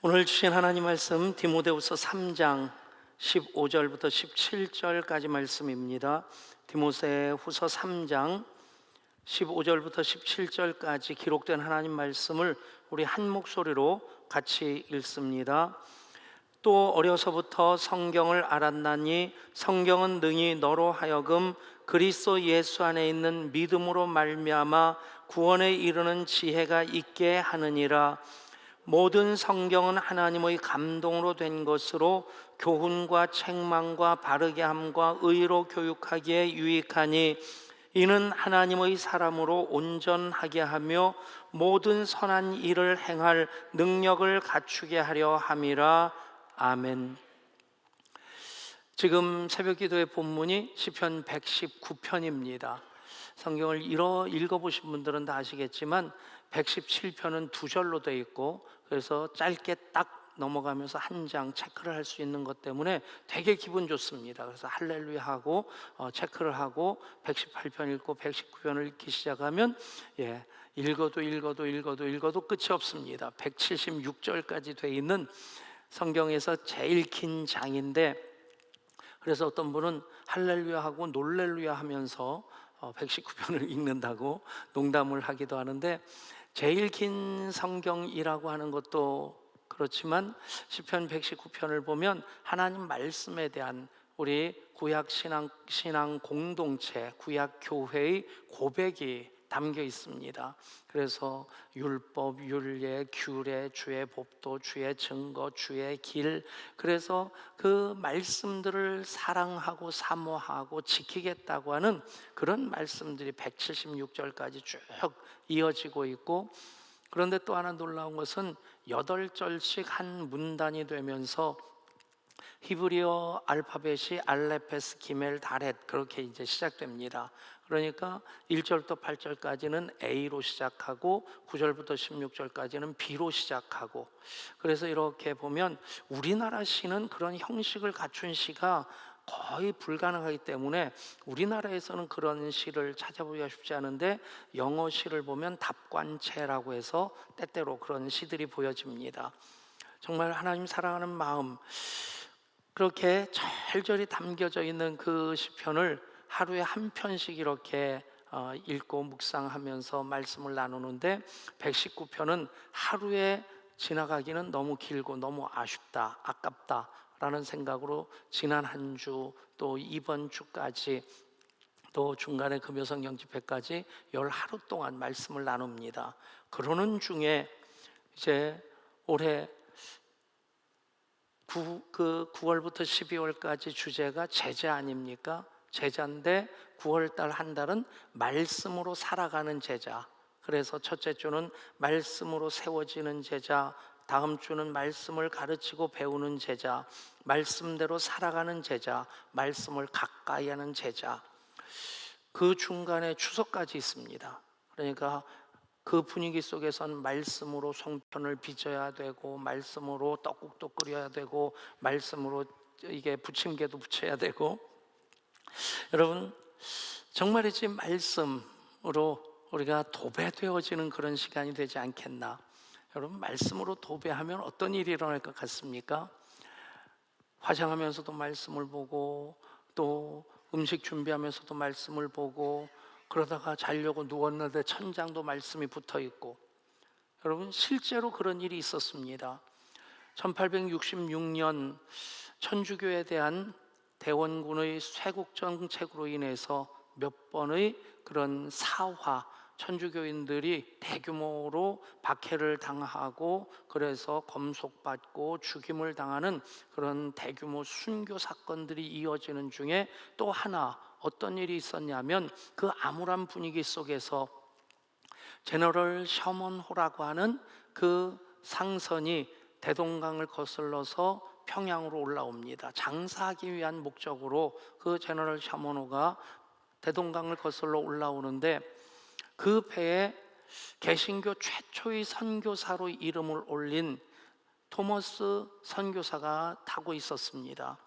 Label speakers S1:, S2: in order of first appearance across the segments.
S1: 오늘 주신 하나님 말씀 디모데후서 3장 15절부터 17절까지 말씀입니다. 디모데후서 3장 15절부터 17절까지 기록된 하나님 말씀을 우리 한 목소리로 같이 읽습니다. 또 어려서부터 성경을 알았나니 성경은 능히 너로 하여금 그리스도 예수 안에 있는 믿음으로 말미암아 구원에 이르는 지혜가 있게 하느니라. 모든 성경은 하나님의 감동으로 된 것으로 교훈과 책망과 바르게 함과 의로 교육하기에 유익하니 이는 하나님의 사람으로 온전하게 하며 모든 선한 일을 행할 능력을 갖추게 하려 함이라. 아멘. 지금 새벽 기도의 본문이 시편 119편입니다. 성경을 읽어보신 분들은 다 아시겠지만 117편은 두 절로 되어 있고, 그래서 짧게 딱 넘어가면서 한 장 체크를 할 수 있는 것 때문에 되게 기분 좋습니다. 그래서 할렐루야 하고 체크를 하고 118편 읽고 119편을 읽기 시작하면 읽어도 끝이 없습니다. 176절까지 되어 있는 성경에서 제일 긴 장인데, 그래서 어떤 분은 할렐루야 하고 놀렐루야 하면서 119편을 읽는다고 농담을 하기도 하는데, 제일 긴 성경이라고 하는 것도 그렇지만 시편 119편을 보면 하나님 말씀에 대한 우리 구약 신앙 공동체, 구약 교회의 고백이 담겨 있습니다. 그래서 율법, 율례, 규례, 주의 법도, 주의 증거, 주의 길, 그래서 그 말씀들을 사랑하고 사모하고 지키겠다고 하는 그런 말씀들이 176절까지 쭉 이어지고 있고, 그런데 또 하나 놀라운 것은 8절씩 한 문단이 되면서 히브리어 알파벳이 알레페스, 기멜, 다렛 그렇게 이제 시작됩니다. 그러니까 1절부터 8절까지는 A로 시작하고 9절부터 16절까지는 B로 시작하고, 그래서 이렇게 보면 우리나라 시는 그런 형식을 갖춘 시가 거의 불가능하기 때문에 우리나라에서는 그런 시를 찾아보기가 쉽지 않은데, 영어 시를 보면 답관체라고 해서 때때로 그런 시들이 보여집니다. 정말 하나님 사랑하는 마음, 그렇게 절절히 담겨져 있는 그 시편을 하루에 한 편씩 이렇게 읽고 묵상하면서 말씀을 나누는데, 119편은 하루에 지나가기는 너무 길고 너무 아쉽다, 아깝다 라는 생각으로 지난 한 주, 또 이번 주까지, 또 중간에 금요성경 집회까지 10하루 동안 말씀을 나눕니다. 그러는 중에 이제 올해 9월부터 12월까지 주제가 제자 아닙니까? 제자인데 9월달 한 달은 말씀으로 살아가는 제자. 그래서 첫째 주는 말씀으로 세워지는 제자, 다음 주는 말씀을 가르치고 배우는 제자, 말씀대로 살아가는 제자, 말씀을 가까이 하는 제자. 그 중간에 추석까지 있습니다. 그러니까 그 분위기 속에선 말씀으로 송편을 빚어야 되고, 말씀으로 떡국도 끓여야 되고, 말씀으로 이게 부침개도 부쳐야 되고, 여러분 정말이지 말씀으로 우리가 도배되어지는 그런 시간이 되지 않겠나. 여러분, 말씀으로 도배하면 어떤 일이 일어날 것 같습니까? 화장하면서도 말씀을 보고, 또 음식 준비하면서도 말씀을 보고, 그러다가 자려고 누웠는데 천장도 말씀이 붙어 있고. 여러분, 실제로 그런 일이 있었습니다. 1866년 천주교에 대한 대원군의 쇄국 정책으로 인해서 몇 번의 그런 사화, 천주교인들이 대규모로 박해를 당하고, 그래서 검속받고 죽임을 당하는 그런 대규모 순교 사건들이 이어지는 중에 또 하나 어떤 일이 있었냐면, 그 암울한 분위기 속에서 제너럴 셔먼호라고 하는 그 상선이 대동강을 거슬러서 평양으로 올라옵니다. 장사하기 위한 목적으로 그 제너럴 셔먼호가 대동강을 거슬러 올라오는데, 그 배에 개신교 최초의 선교사로 이름을 올린 토머스 선교사가 타고 있었습니다.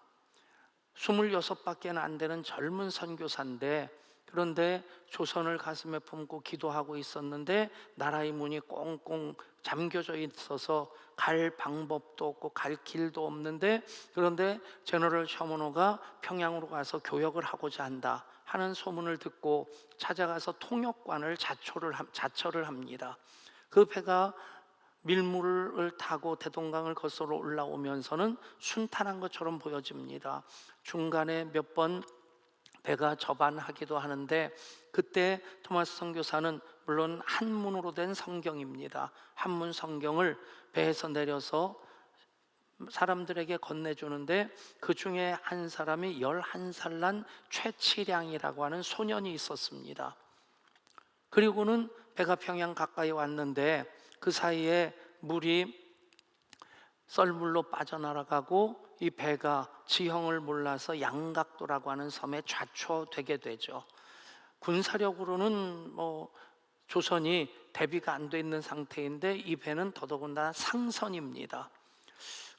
S1: 26밖에 안 되는 젊은 선교사인데, 그런데 조선을 가슴에 품고 기도하고 있었는데 나라의 문이 꽁꽁 잠겨져 있어서 갈 방법도 없고 갈 길도 없는데, 그런데 제너럴 셔먼호가 평양으로 가서 교역을 하고자 한다 하는 소문을 듣고 찾아가서 통역관을 자처를 합니다. 그 배가 밀물을 타고 대동강을 거슬러 올라오면서는 순탄한 것처럼 보여집니다. 중간에 몇 번 배가 접안하기도 하는데, 그때 토마스 선교사는 물론 한문으로 된 성경입니다. 한문 성경을 배에서 내려서 사람들에게 건네주는데, 그 중에 한 사람이 11살 난 최치량이라고 하는 소년이 있었습니다. 그리고는 배가 평양 가까이 왔는데 그 사이에 물이 썰물로 빠져나가고 이 배가 지형을 몰라서 양각도라고 하는 섬에 좌초되게 되죠. 군사력으로는 조선이 대비가 안 돼 있는 상태인데 이 배는 더더군다나 상선입니다.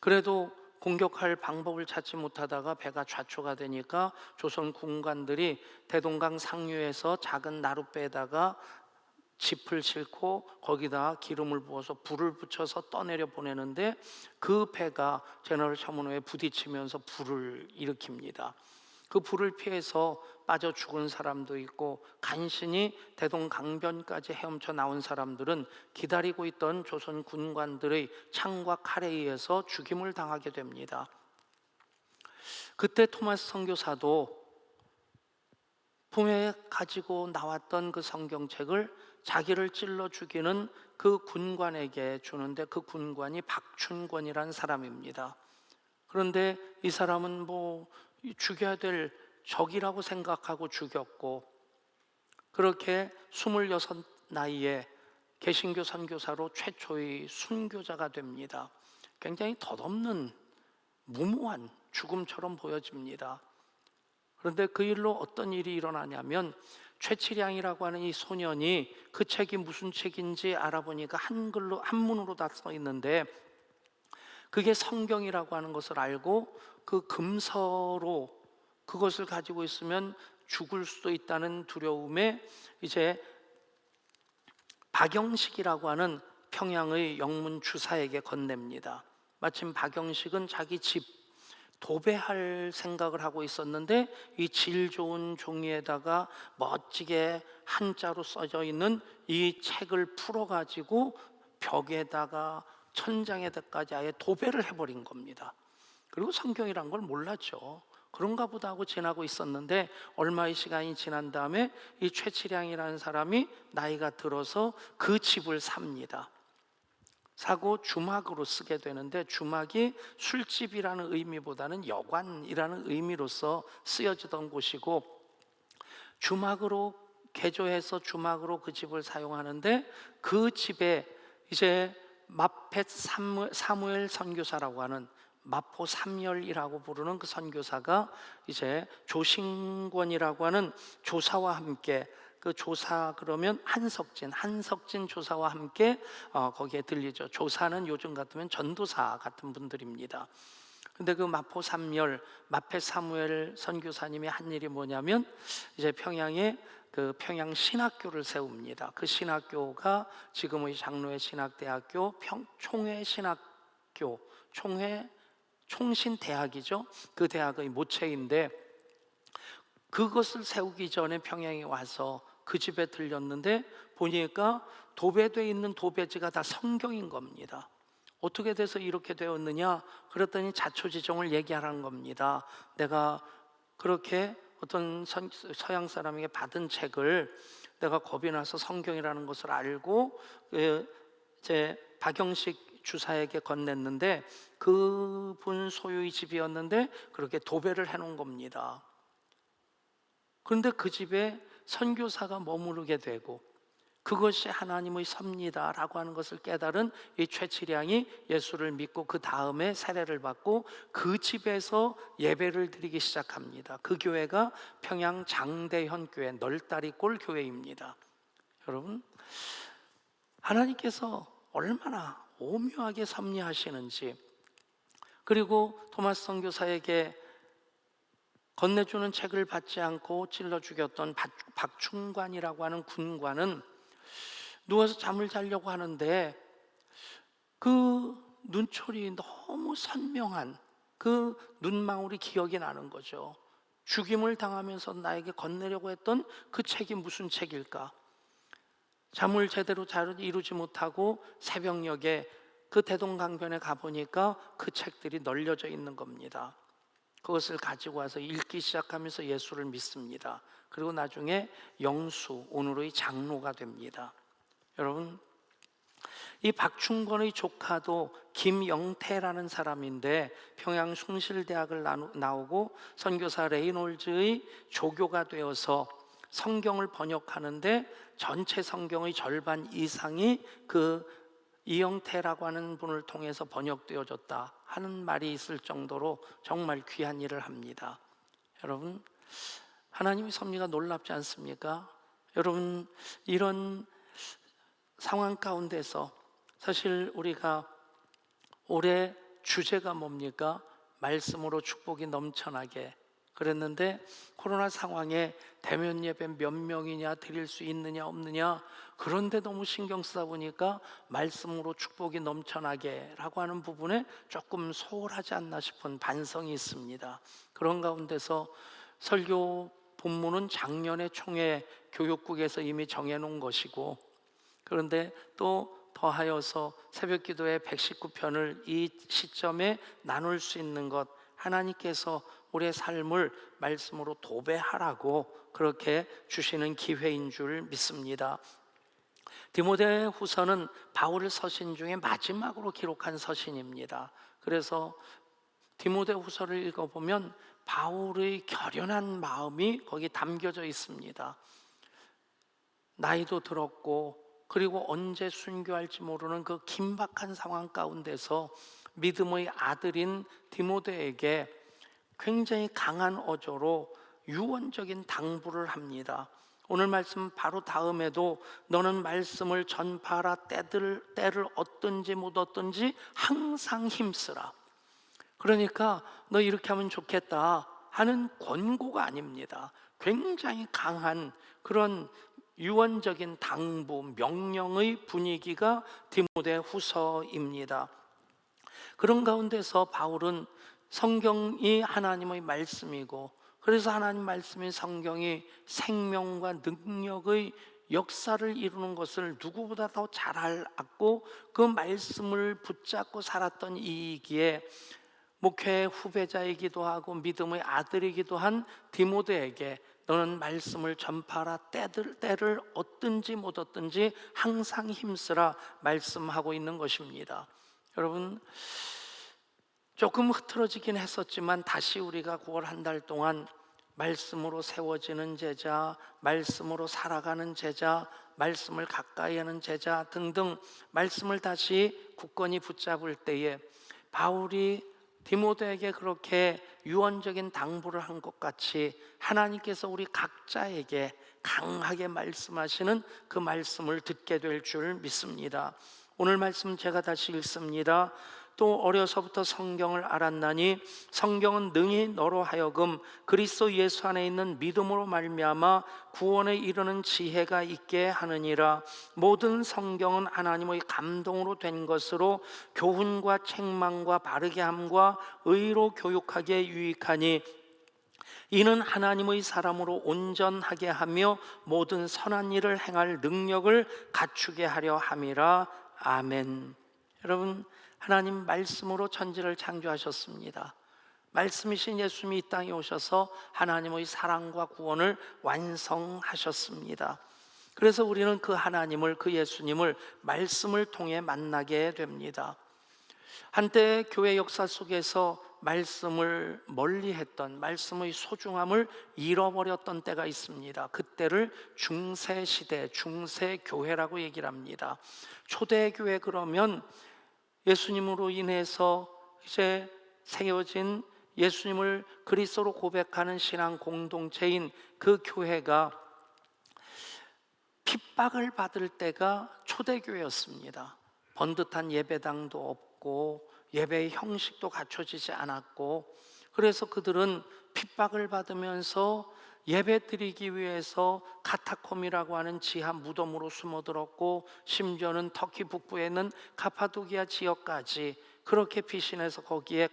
S1: 그래도 공격할 방법을 찾지 못하다가 배가 좌초가 되니까 조선 군관들이 대동강 상류에서 작은 나룻배에다가 짚을 싣고 거기다 기름을 부어서 불을 붙여서 떠내려 보내는데, 그 배가 제너럴 셔먼호에 부딪히면서 불을 일으킵니다. 그 불을 피해서 빠져 죽은 사람도 있고, 간신히 대동강변까지 헤엄쳐 나온 사람들은 기다리고 있던 조선 군관들의 창과 칼에 의해서 죽임을 당하게 됩니다. 그때 토마스 선교사도 품에 가지고 나왔던 그 성경책을 자기를 찔러 죽이는 그 군관에게 주는데, 그 군관이 박춘권이라는 사람입니다. 그런데 이 사람은 죽여야 될 적이라고 생각하고 죽였고, 그렇게 26 나이에 개신교 선교사로 최초의 순교자가 됩니다. 굉장히 덧없는 무모한 죽음처럼 보여집니다. 그런데 그 일로 어떤 일이 일어나냐면, 최치량이라고 하는 이 소년이 그 책이 무슨 책인지 알아보니까 한문으로 다 써 있는데, 그게 성경이라고 하는 것을 알고 그 금서로 그것을 가지고 있으면 죽을 수도 있다는 두려움에 이제 박영식이라고 하는 평양의 영문 주사에게 건넵니다. 마침 박영식은 자기 집 도배할 생각을 하고 있었는데, 이 질 좋은 종이에다가 멋지게 한자로 써져 있는 이 책을 풀어가지고 벽에다가 천장에다까지 아예 도배를 해버린 겁니다. 그리고 성경이란 걸 몰랐죠. 그런가 보다 하고 지나고 있었는데, 얼마의 시간이 지난 다음에 이 최치량이라는 사람이 나이가 들어서 그 집을 삽니다. 사고 주막으로 쓰게 되는데, 주막이 술집이라는 의미보다는 여관이라는 의미로서 쓰여지던 곳이고, 주막으로 개조해서 주막으로 그 집을 사용하는데, 그 집에 이제 마펫 사무엘 선교사라고 하는, 마포 삼열이라고 부르는 그 선교사가 이제 조신권이라고 하는 조사와 함께, 그 조사 그러면 한석진 조사와 함께 거기에 들리죠. 조사는 요즘 같으면 전도사 같은 분들입니다. 근데 그 마포 삼열 마펫 사무엘 선교사님이 한 일이 뭐냐면, 이제 평양에 그 평양 신학교를 세웁니다. 그 신학교가 지금의 장로회 신학대학교 총회 신학교, 총신대학이죠. 그 대학의 모체인데, 그것을 세우기 전에 평양에 와서 그 집에 들렸는데 보니까 도배되어 있는 도배지가 다 성경인 겁니다. 어떻게 돼서 이렇게 되었느냐 그랬더니 자초지종을 얘기하라는 겁니다. 내가 그렇게 어떤 서양 사람에게 받은 책을 내가 겁이 나서 성경이라는 것을 알고 이제 박영식 주사에게 건넸는데, 그분 소유의 집이었는데 그렇게 도배를 해놓은 겁니다. 그런데 그 집에 선교사가 머무르게 되고, 그것이 하나님의 섭리다라고 하는 것을 깨달은 이 최치량이 예수를 믿고 그 다음에 세례를 받고 그 집에서 예배를 드리기 시작합니다. 그 교회가 평양 장대현 교회, 널다리골 교회입니다. 여러분, 하나님께서 얼마나 오묘하게 섭리하시는지, 그리고 토마스 선교사에게 건네주는 책을 받지 않고 찔러 죽였던 박충관이라고 하는 군관은 누워서 잠을 자려고 하는데 그 눈초리 너무 선명한 그 눈망울이 기억이 나는 거죠. 죽임을 당하면서 나에게 건네려고 했던 그 책이 무슨 책일까? 잠을 제대로 잘 이루지 못하고 새벽녘에 그 대동강변에 가보니까 그 책들이 널려져 있는 겁니다. 그것을 가지고 와서 읽기 시작하면서 예수를 믿습니다. 그리고 나중에 영수, 오늘의 장로가 됩니다. 여러분, 이 박충권의 조카도 김영태라는 사람인데 평양 숭실대학을 나오고 선교사 레이놀즈의 조교가 되어서 성경을 번역하는데 전체 성경의 절반 이상이 그 이영태라고 하는 분을 통해서 번역되어졌다 하는 말이 있을 정도로 정말 귀한 일을 합니다. 여러분, 하나님의 섭리가 놀랍지 않습니까? 여러분, 이런 상황 가운데서 사실 우리가 올해 주제가 뭡니까? 말씀으로 축복이 넘쳐나게 그랬는데 코로나 상황에 대면 예배 몇 명이냐 드릴 수 있느냐 없느냐 그런데 너무 신경 쓰다 보니까 말씀으로 축복이 넘쳐나게 라고 하는 부분에 조금 소홀하지 않나 싶은 반성이 있습니다. 그런 가운데서 설교 본문은 작년에 총회 교육국에서 이미 정해놓은 것이고 그런데 또 더하여서 새벽기도의 119편을 이 시점에 나눌 수 있는 것 하나님께서 우리의 삶을 말씀으로 도배하라고 그렇게 주시는 기회인 줄 믿습니다. 디모데 후서는 바울의 서신 중에 마지막으로 기록한 서신입니다. 그래서 디모데 후서를 읽어보면 바울의 결연한 마음이 거기 담겨져 있습니다. 나이도 들었고 그리고 언제 순교할지 모르는 그 긴박한 상황 가운데서 믿음의 아들인 디모데에게 굉장히 강한 어조로 유언적인 당부를 합니다. 오늘 말씀 바로 다음에도 너는 말씀을 전파하라 때를 얻든지 못 얻든지 항상 힘쓰라. 그러니까 너 이렇게 하면 좋겠다 하는 권고가 아닙니다. 굉장히 강한 그런 유언적인 당부, 명령의 분위기가 디모데 후서입니다. 그런 가운데서 바울은 성경이 하나님의 말씀이고 그래서 하나님 말씀인 성경이 생명과 능력의 역사를 이루는 것을 누구보다 더 잘 알았고 그 말씀을 붙잡고 살았던 이기에 목회의 후배자이기도 하고 믿음의 아들이기도 한 디모데에게 너는 말씀을 전파하라 때를 얻든지 못 얻든지 항상 힘쓰라 말씀하고 있는 것입니다. 여러분 조금 흐트러지긴 했었지만 다시 우리가 9월 한 달 동안 말씀으로 세워지는 제자, 말씀으로 살아가는 제자, 말씀을 가까이 하는 제자 등등 말씀을 다시 굳건히 붙잡을 때에 바울이 디모데에게 그렇게 유언적인 당부를 한 것 같이 하나님께서 우리 각자에게 강하게 말씀하시는 그 말씀을 듣게 될 줄 믿습니다. 오늘 말씀 제가 다시 읽습니다. 또 어려서부터 성경을 알았나니 성경은 능히 너로 하여금 그리스도 예수 안에 있는 믿음으로 말미암아 구원에 이르는 지혜가 있게 하느니라. 모든 성경은 하나님의 감동으로 된 것으로 교훈과 책망과 바르게 함과 의로 교육하기에 유익하니 이는 하나님의 사람으로 온전하게 하며 모든 선한 일을 행할 능력을 갖추게 하려 함이라. 아멘. 여러분, 하나님 말씀으로 천지를 창조하셨습니다. 말씀이신 예수님이 이 땅에 오셔서 하나님의 사랑과 구원을 완성하셨습니다. 그래서 우리는 그 하나님을, 그 예수님을 말씀을 통해 만나게 됩니다. 한때 교회 역사 속에서 말씀을 멀리했던, 말씀의 소중함을 잃어버렸던 때가 있습니다. 그때를 중세시대, 중세교회라고 얘기를 합니다. 초대교회 그러면 예수님으로 인해서 이제 세워진 예수님을 그리스도로 고백하는 신앙 공동체인 그 교회가 핍박을 받을 때가 초대교회였습니다. 번듯한 예배당도 없고 예배의 형식도 갖춰지지 않았고 그래서 그들은 핍박을 받으면서 예배 드리기 위해서 카타콤이라고 하는 지하 무덤으로 숨어들었고, 심지어는 터키 북부에 있는 카파도기아 지역까지 그렇게 피신해서 거기에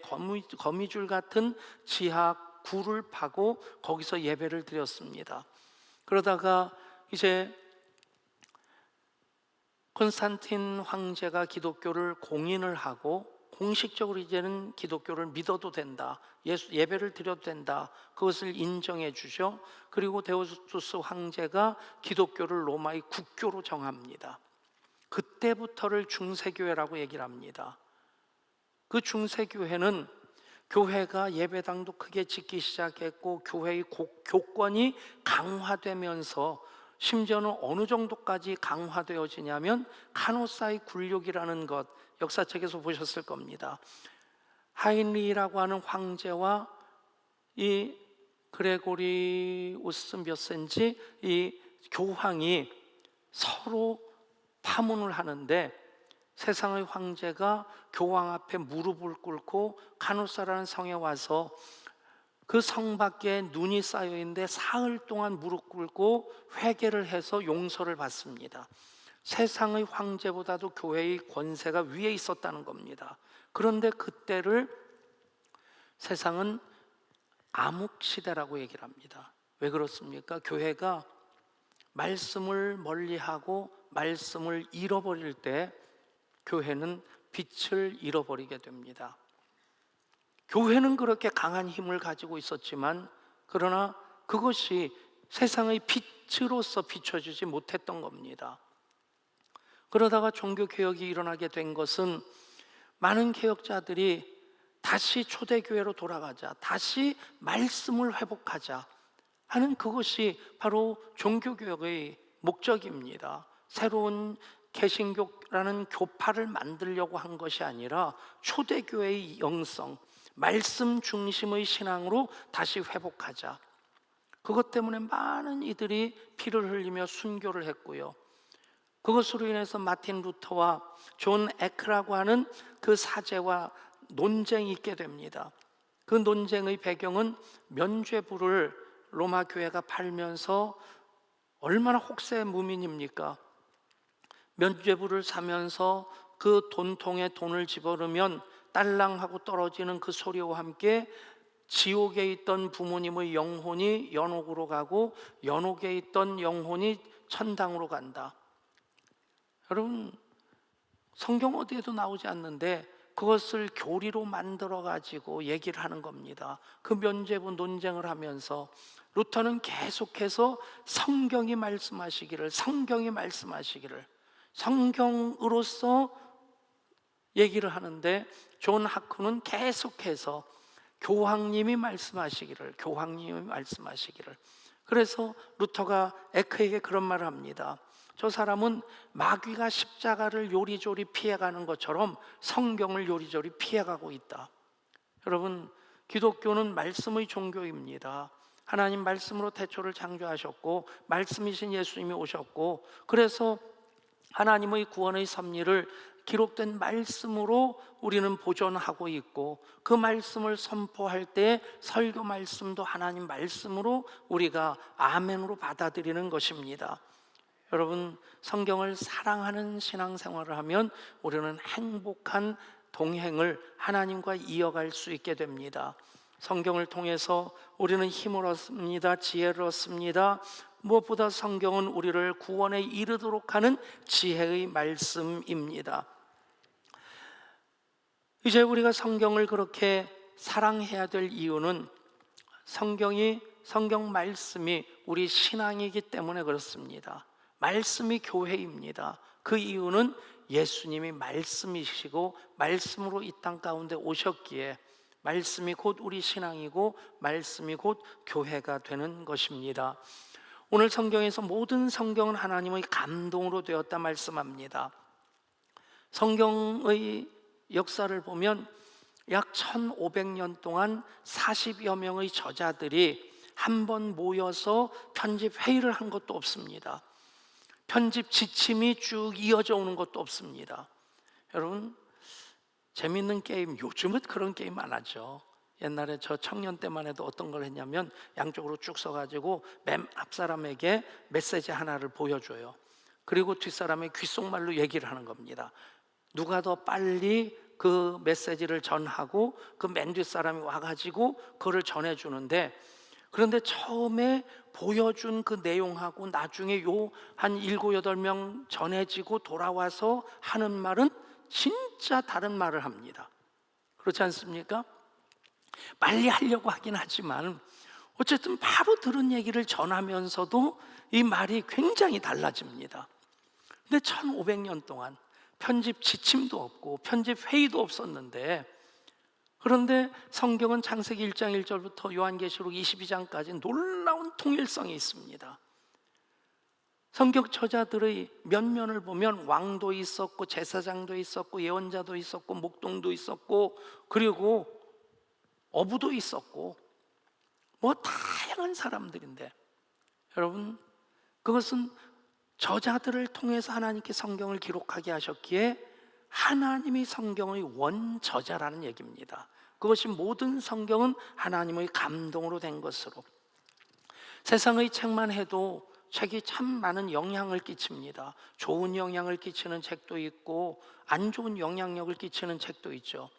S1: 거미줄 같은 지하 굴을 파고 거기서 예배를 드렸습니다. 그러다가 이제 콘스탄틴 황제가 기독교를 공인을 하고 공식적으로 이제는 기독교를 믿어도 된다, 예배를 드려도 된다, 그것을 인정해 주죠. 그리고 데오도투스 황제가 기독교를 로마의 국교로 정합니다. 그때부터를 중세교회라고 얘기를 합니다. 그 중세교회는 교회가 예배당도 크게 짓기 시작했고, 교회의 교권이 강화되면서, 심지어는 어느 정도까지 강화되어지냐면 카노사의 굴욕이라는 것, 역사책에서 보셨을 겁니다. 하인리라고 하는 황제와 이 그레고리우스 몇 세인지 이 교황이 서로 파문을 하는데, 세상의 황제가 교황 앞에 무릎을 꿇고 카누사라는 성에 와서 그 성 밖에 눈이 쌓여 있는데 사흘 동안 무릎 꿇고 회개를 해서 용서를 받습니다. 세상의 황제보다도 교회의 권세가 위에 있었다는 겁니다. 그런데 그때를 세상은 암흑시대라고 얘기를 합니다. 왜 그렇습니까? 교회가 말씀을 멀리하고 말씀을 잃어버릴 때 교회는 빛을 잃어버리게 됩니다. 교회는 그렇게 강한 힘을 가지고 있었지만, 그러나 그것이 세상의 빛으로서 비춰주지 못했던 겁니다. 그러다가 종교개혁이 일어나게 된 것은 많은 개혁자들이 다시 초대교회로 돌아가자, 다시 말씀을 회복하자 하는, 그것이 바로 종교개혁의 목적입니다. 새로운 개신교라는 교파를 만들려고 한 것이 아니라 초대교회의 영성, 말씀 중심의 신앙으로 다시 회복하자. 그것 때문에 많은 이들이 피를 흘리며 순교를 했고요, 그것으로 인해서 마틴 루터와 존 에크라고 하는 그 사제와 논쟁이 있게 됩니다. 그 논쟁의 배경은 면죄부를 로마 교회가 팔면서, 얼마나 혹세 무민입니까? 면죄부를 사면서 그 돈통에 돈을 집어넣으면 딸랑하고 떨어지는 그 소리와 함께 지옥에 있던 부모님의 영혼이 연옥으로 가고, 연옥에 있던 영혼이 천당으로 간다. 여러분, 성경 어디에도 나오지 않는데 그것을 교리로 만들어 가지고 얘기를 하는 겁니다. 그 면죄부 논쟁을 하면서 루터는 계속해서 성경이 말씀하시기를, 성경이 말씀하시기를, 성경으로서 얘기를 하는데, 존 하크는 계속해서 교황님이 말씀하시기를, 교황님이 말씀하시기를. 그래서 루터가 에크에게 그런 말을 합니다. 저 사람은 마귀가 십자가를 요리조리 피해가는 것처럼 성경을 요리조리 피해가고 있다. 여러분, 기독교는 말씀의 종교입니다. 하나님 말씀으로 태초를 창조하셨고, 말씀이신 예수님이 오셨고, 그래서 하나님의 구원의 섭리를 기록된 말씀으로 우리는 보존하고 있고, 그 말씀을 선포할 때 설교 말씀도 하나님 말씀으로 우리가 아멘으로 받아들이는 것입니다. 여러분, 성경을 사랑하는 신앙생활을 하면 우리는 행복한 동행을 하나님과 이어갈 수 있게 됩니다. 성경을 통해서 우리는 힘을 얻습니다. 지혜를 얻습니다. 무엇보다 성경은 우리를 구원에 이르도록 하는 지혜의 말씀입니다. 이제 우리가 성경을 그렇게 사랑해야 될 이유는 성경 말씀이 우리 신앙이기 때문에 그렇습니다. 말씀이 교회입니다. 그 이유는 예수님이 말씀이시고 말씀으로 이 땅 가운데 오셨기에, 말씀이 곧 우리 신앙이고 말씀이 곧 교회가 되는 것입니다. 오늘 성경에서 모든 성경은 하나님의 감동으로 되었다 말씀합니다. 성경의 역사를 보면 약 1500년 동안 40여 명의 저자들이 한 번 모여서 편집 회의를 한 것도 없습니다. 편집 지침이 쭉 이어져 오는 것도 없습니다. 여러분, 재밌는 게임, 요즘은 그런 게임 안 하죠. 옛날에 저 청년 때만 해도 어떤 걸 했냐면 양쪽으로 쭉 서가지고 맨 앞사람에게 메시지 하나를 보여줘요. 그리고 뒷사람의 귓속말로 얘기를 하는 겁니다. 누가 더 빨리 그 메시지를 전하고 그 맨 뒷사람이 와가지고 그걸 전해주는데, 그런데 처음에 보여준 그 내용하고 나중에 요 한 7, 8명 전해지고 돌아와서 하는 말은 진짜 다른 말을 합니다. 그렇지 않습니까? 빨리 하려고 하긴 하지만 어쨌든 바로 들은 얘기를 전하면서도 이 말이 굉장히 달라집니다. 근데 1500년 동안 편집 지침도 없고 편집 회의도 없었는데, 그런데 성경은 창세기 1장 1절부터 요한계시록 22장까지 놀라운 통일성이 있습니다. 성경 저자들의 면면을 보면 왕도 있었고 제사장도 있었고 예언자도 있었고 목동도 있었고 그리고 어부도 있었고 뭐 다양한 사람들인데, 여러분, 그것은 저자들을 통해서 하나님께 성경을 기록하게 하셨기에 하나님이 성경의 원저자라는 얘기입니다. 그것이 모든 성경은 하나님의 감동으로 된 것으로, 세상의 책만 해도 책이 참 많은 영향을 끼칩니다. 좋은 영향을 끼치는 책도 있고 안 좋은 영향력을 끼치는 책도 있죠.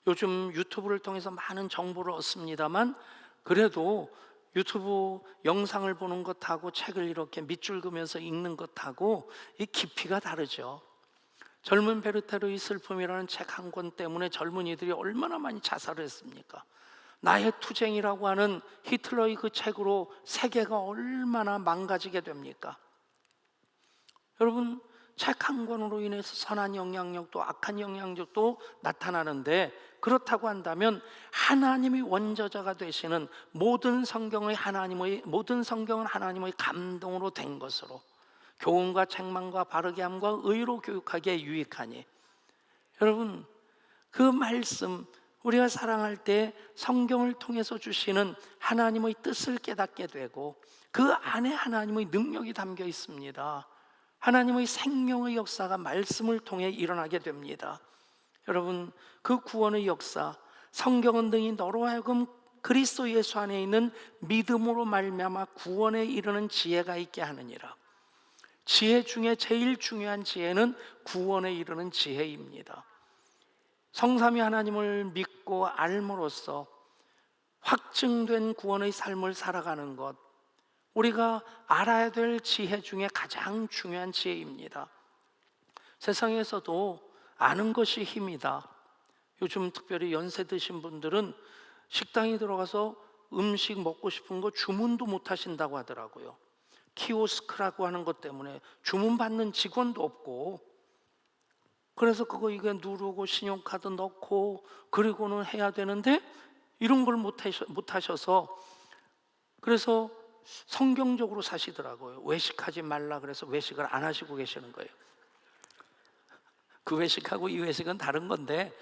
S1: 요즘 유튜브를 통해서 많은 정보를 얻습니다만, 그래도 유튜브 영상을 보는 것하고 책을 이렇게 밑줄 그으면서 읽는 것하고 이 깊이가 다르죠. 젊은 베르테르의 슬픔이라는 책 한 권 때문에 젊은이들이 얼마나 많이 자살을 했습니까? 나의 투쟁이라고 하는 히틀러의 그 책으로 세계가 얼마나 망가지게 됩니까? 여러분, 책 한 권으로 인해서 선한 영향력도 악한 영향력도 나타나는데, 그렇다고 한다면 하나님이 원저자가 되시는 모든 성경은 하나님의 감동으로 된 것으로, 교훈과 책망과 바르게 함과 의로 교육하기에 유익하니, 여러분, 그 말씀, 우리가 사랑할 때 성경을 통해서 주시는 하나님의 뜻을 깨닫게 되고 그 안에 하나님의 능력이 담겨 있습니다. 하나님의 생명의 역사가 말씀을 통해 일어나게 됩니다. 여러분, 그 구원의 역사, 성경은 등이 너로 하여금 그리스도 예수 안에 있는 믿음으로 말미암아 구원에 이르는 지혜가 있게 하느니라. 지혜 중에 제일 중요한 지혜는 구원에 이르는 지혜입니다. 성삼위 하나님을 믿고 알므로써 확증된 구원의 삶을 살아가는 것, 우리가 알아야 될 지혜 중에 가장 중요한 지혜입니다. 세상에서도 아는 것이 힘이다. 요즘 특별히 연세 드신 분들은 식당에 들어가서 음식 먹고 싶은 거 주문도 못 하신다고 하더라고요. 키오스크라고 하는 것 때문에 주문 받는 직원도 없고, 그래서 그거 이게 누르고 신용카드 넣고 그리고는 해야 되는데 이런 걸 못 하셔서, 그래서 성경적으로 사시더라고요. 외식하지 말라 그래서 외식을 안 하시고 계시는 거예요. 그 외식하고 이 외식은 다른 건데,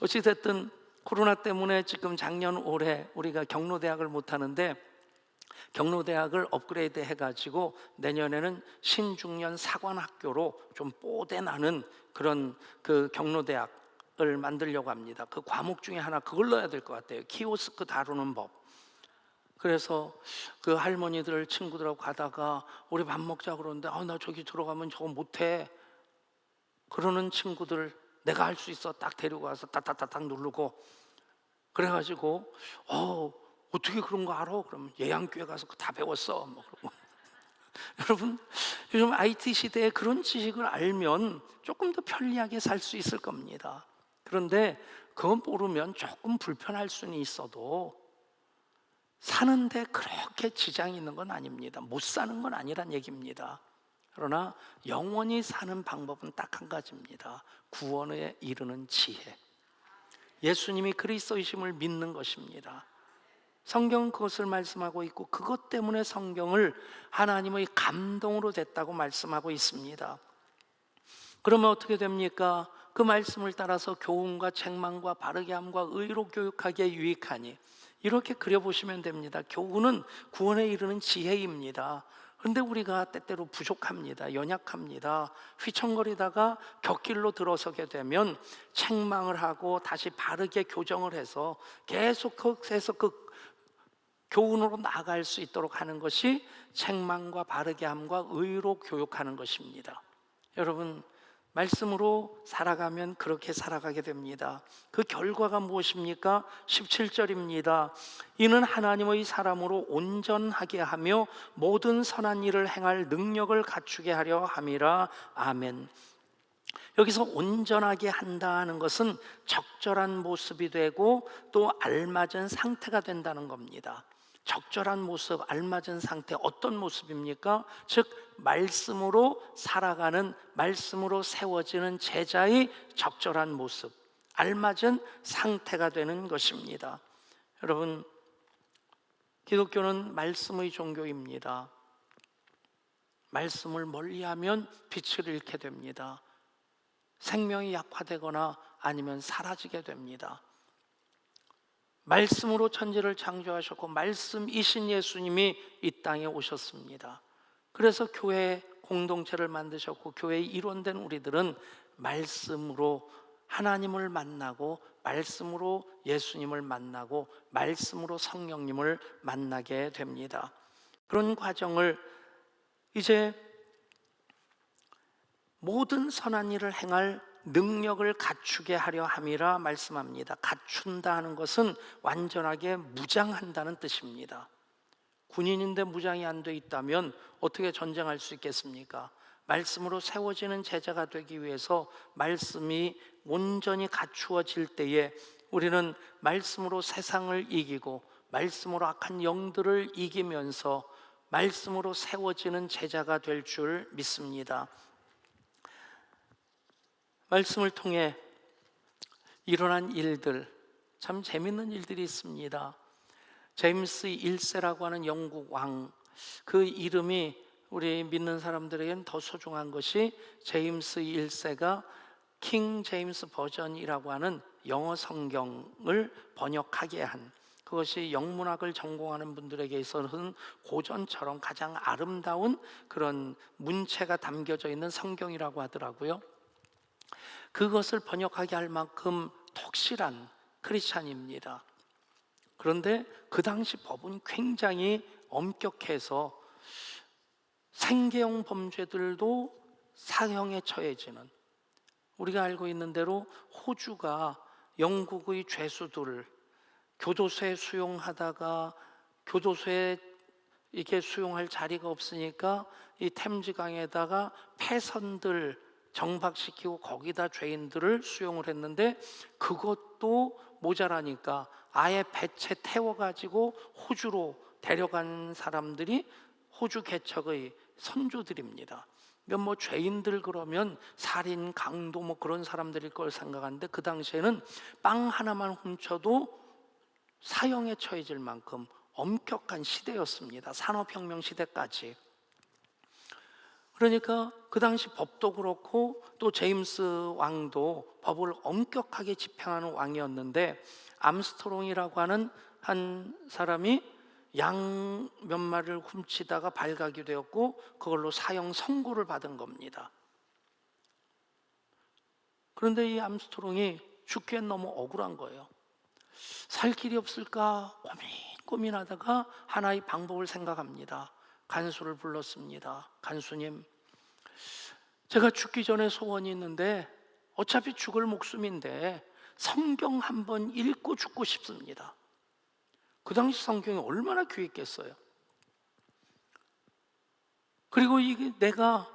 S1: 어찌됐든 코로나 때문에 지금 작년 올해 우리가 경로대학을 못 하는데, 경로대학을 업그레이드 해가지고 내년에는 신중년 사관학교로 좀 뽀대나는 그런 그 경로대학을 만들려고 합니다. 그 과목 중에 하나 그걸 넣어야 될 것 같아요. 키오스크 다루는 법. 그래서 그 할머니들 친구들하고 가다가 우리 밥 먹자 그러는데 나 저기 들어가면 저거 못해 그러는 친구들 내가 할 수 있어 딱 데리고 와서 딱딱딱딱 누르고, 그래가지고 어떻게 그런 거 알아? 그러면 예양교회 가서 다 배웠어 뭐 그러고. 여러분, 요즘 IT 시대에 그런 지식을 알면 조금 더 편리하게 살 수 있을 겁니다. 그런데 그건 모르면 조금 불편할 수는 있어도 사는데 그렇게 지장이 있는 건 아닙니다. 못 사는 건 아니란 얘기입니다. 그러나 영원히 사는 방법은 딱 한 가지입니다. 구원에 이르는 지혜, 예수님이 그리스도이심을 믿는 것입니다. 성경은 그것을 말씀하고 있고 그것 때문에 성경을 하나님의 감동으로 됐다고 말씀하고 있습니다. 그러면 어떻게 됩니까? 그 말씀을 따라서 교훈과 책망과 바르게 함과 의로 교육하기에 유익하니, 이렇게 그려보시면 됩니다. 교훈은 구원에 이르는 지혜입니다. 그런데 우리가 때때로 부족합니다. 연약합니다. 휘청거리다가 곁길로 들어서게 되면 책망을 하고 다시 바르게 교정을 해서 계속해서 그 교훈으로 나아갈 수 있도록 하는 것이 책망과 바르게 함과 의로 교육하는 것입니다. 여러분, 말씀으로 살아가면 그렇게 살아가게 됩니다. 그 결과가 무엇입니까? 17절입니다. 이는 하나님의 사람으로 온전하게 하며 모든 선한 일을 행할 능력을 갖추게 하려 함이라. 아멘. 여기서 온전하게 한다는 것은 적절한 모습이 되고 또 알맞은 상태가 된다는 겁니다. 적절한 모습, 알맞은 상태, 어떤 모습입니까? 즉 말씀으로 살아가는, 말씀으로 세워지는 제자의 적절한 모습, 알맞은 상태가 되는 것입니다. 여러분, 기독교는 말씀의 종교입니다. 말씀을 멀리하면 빛을 잃게 됩니다. 생명이 약화되거나 아니면 사라지게 됩니다. 말씀으로 천지를 창조하셨고 말씀이신 예수님이 이 땅에 오셨습니다. 그래서 교회 공동체를 만드셨고 교회의 일원된 우리들은 말씀으로 하나님을 만나고 말씀으로 예수님을 만나고 말씀으로 성령님을 만나게 됩니다. 그런 과정을 이제 모든 선한 일을 행할 능력을 갖추게 하려 함이라 말씀합니다. 갖춘다 하는 것은 완전하게 무장한다는 뜻입니다. 군인인데 무장이 안 돼 있다면 어떻게 전쟁할 수 있겠습니까? 말씀으로 세워지는 제자가 되기 위해서 말씀이 온전히 갖추어질 때에 우리는 말씀으로 세상을 이기고 말씀으로 악한 영들을 이기면서 말씀으로 세워지는 제자가 될 줄 믿습니다. 말씀을 통해 일어난 일들, 참 재밌는 일들이 있습니다. 제임스 1세라고 하는 영국 왕, 그 이름이 우리 믿는 사람들에게는 더 소중한 것이 제임스 1세가 킹 제임스 버전이라고 하는 영어 성경을 번역하게 한, 그것이 영문학을 전공하는 분들에게 있어서는 고전처럼 가장 아름다운 그런 문체가 담겨져 있는 성경이라고 하더라고요. 그것을 번역하게 할 만큼 독실한 크리스찬입니다. 그런데 그 당시 법은 굉장히 엄격해서 생계형 범죄들도 사형에 처해지는, 우리가 알고 있는 대로 호주가 영국의 죄수들을 교도소에 수용하다가 교도소에 이게 수용할 자리가 없으니까 이 템즈강에다가 폐선들 정박시키고 거기다 죄인들을 수용을 했는데 그것도 모자라니까 아예 배채 태워가지고 호주로 데려간 사람들이 호주 개척의 선조들입니다. 뭐 죄인들 그러면 살인, 강도 뭐 그런 사람들일 걸 생각하는데 그 당시에는 빵 하나만 훔쳐도 사형에 처해질 만큼 엄격한 시대였습니다. 산업혁명 시대까지. 그러니까 그 당시 법도 그렇고 또 제임스 왕도 법을 엄격하게 집행하는 왕이었는데 암스트롱이라고 하는 한 사람이 양 몇 마리를 훔치다가 발각이 되었고 그걸로 사형 선고를 받은 겁니다. 그런데 이 암스트롱이 죽기엔 너무 억울한 거예요. 살 길이 없을까 고민하다가 하나의 방법을 생각합니다. 간수를 불렀습니다. 간수님, 제가 죽기 전에 소원이 있는데 어차피 죽을 목숨인데 성경 한번 읽고 죽고 싶습니다. 그 당시 성경이 얼마나 귀했겠어요. 그리고 이게 내가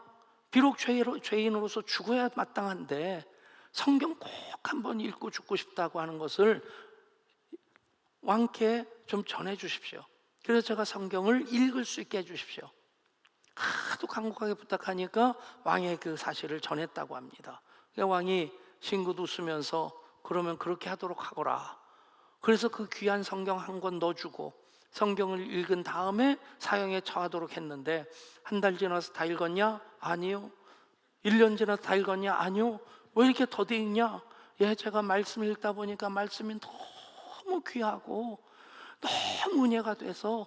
S1: 비록 죄인으로서 죽어야 마땅한데 성경 꼭 한번 읽고 죽고 싶다고 하는 것을 왕께 좀 전해 주십시오. 그래서 제가 성경을 읽을 수 있게 해 주십시오. 하도 간곡하게 부탁하니까 왕의 그 사실을 전했다고 합니다. 왕이 싱긋 웃으면서 그러면 그렇게 하도록 하거라. 그래서 그 귀한 성경 한 권 넣어주고 성경을 읽은 다음에 사형에 처하도록 했는데 한 달 지나서 다 읽었냐? 아니요. 1년 지나서 다 읽었냐? 아니요. 왜 이렇게 더디 읽냐? 예, 제가 말씀 읽다 보니까 말씀이 너무 귀하고 너무 은혜가 돼서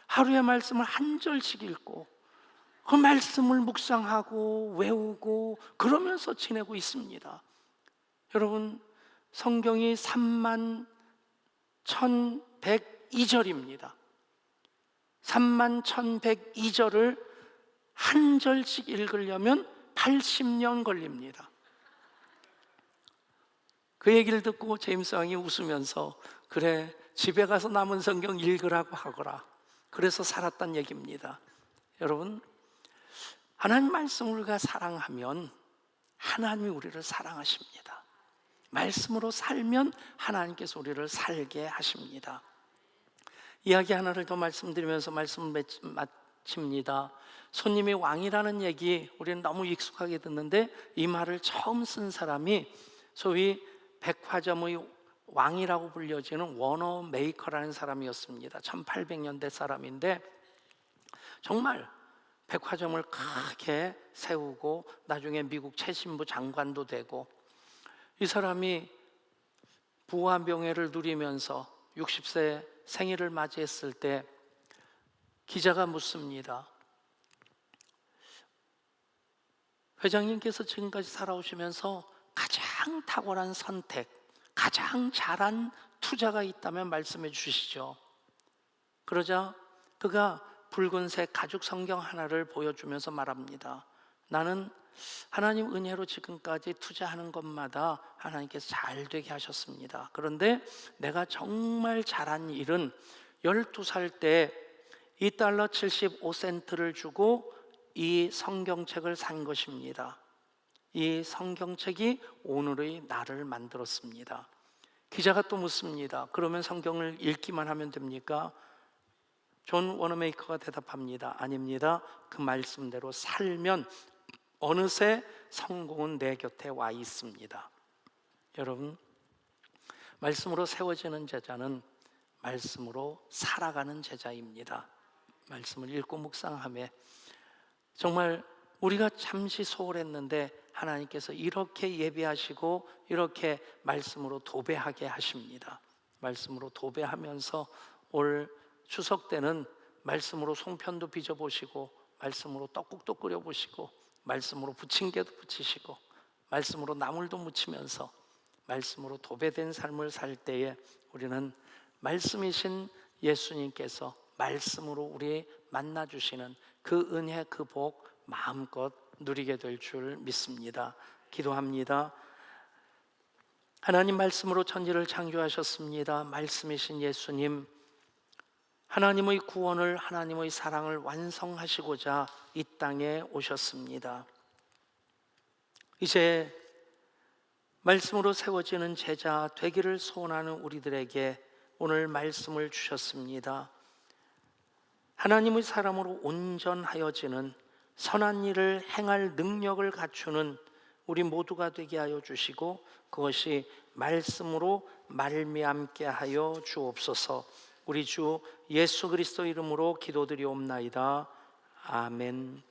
S1: 하루에 말씀을 한 절씩 읽고 그 말씀을 묵상하고 외우고 그러면서 지내고 있습니다. 여러분, 성경이 31,102절입니다. 31,102절을 한 절씩 읽으려면 80년 걸립니다. 그 얘기를 듣고 제임스 왕이 웃으면서 그래, 집에 가서 남은 성경 읽으라고 하거라. 그래서 살았단 얘기입니다. 여러분, 하나님 말씀을 우리가 사랑하면 하나님이 우리를 사랑하십니다. 말씀으로 살면 하나님께서 우리를 살게 하십니다. 이야기 하나를 더 말씀드리면서 말씀을 마칩니다. 손님이 왕이라는 얘기 우리는 너무 익숙하게 듣는데, 이 말을 처음 쓴 사람이 소위 백화점의 왕이라고 불려지는 워너 메이커라는 사람이었습니다. 1800년대 사람인데 정말 백화점을 크게 세우고 나중에 미국 최신부 장관도 되고, 이 사람이 부와 명예를 누리면서 60세 생일을 맞이했을 때 기자가 묻습니다. 회장님께서 지금까지 살아오시면서 가장 탁월한 선택, 가장 잘한 투자가 있다면 말씀해 주시죠. 그러자 그가 붉은색 가죽 성경 하나를 보여주면서 말합니다. 나는 하나님 은혜로 지금까지 투자하는 것마다 하나님께서 잘 되게 하셨습니다. 그런데 내가 정말 잘한 일은 12살 때 $2 75센트를 주고 이 성경책을 산 것입니다. 이 성경책이 오늘의 나를 만들었습니다. 기자가 또 묻습니다. 그러면 성경을 읽기만 하면 됩니까? 존 워너메이커가 대답합니다. 아닙니다. 그 말씀대로 살면 어느새 성공은 내 곁에 와 있습니다. 여러분, 말씀으로 세워지는 제자는 말씀으로 살아가는 제자입니다. 말씀을 읽고 묵상하며 정말 우리가 잠시 소홀했는데 하나님께서 이렇게 예배하시고 이렇게 말씀으로 도배하게 하십니다. 말씀으로 도배하면서 올 추석 때는 말씀으로 송편도 빚어보시고, 말씀으로 떡국도 끓여보시고, 말씀으로 부침개도 부치시고, 말씀으로 나물도 무치면서 말씀으로 도배된 삶을 살 때에 우리는 말씀이신 예수님께서 말씀으로 우리 만나주시는 그 은혜, 그 복 마음껏 누리게 될 줄 믿습니다. 기도합니다. 하나님 말씀으로 천지를 창조하셨습니다. 말씀이신 예수님, 하나님의 구원을, 하나님의 사랑을 완성하시고자 이 땅에 오셨습니다. 이제 말씀으로 세워지는 제자 되기를 소원하는 우리들에게 오늘 말씀을 주셨습니다. 하나님의 사람으로 온전하여지는 선한 일을 행할 능력을 갖추는 우리 모두가 되게 하여 주시고, 그것이 말씀으로 말미암게 하여 주옵소서. 우리 주 예수 그리스도 이름으로 기도드리옵나이다. 아멘.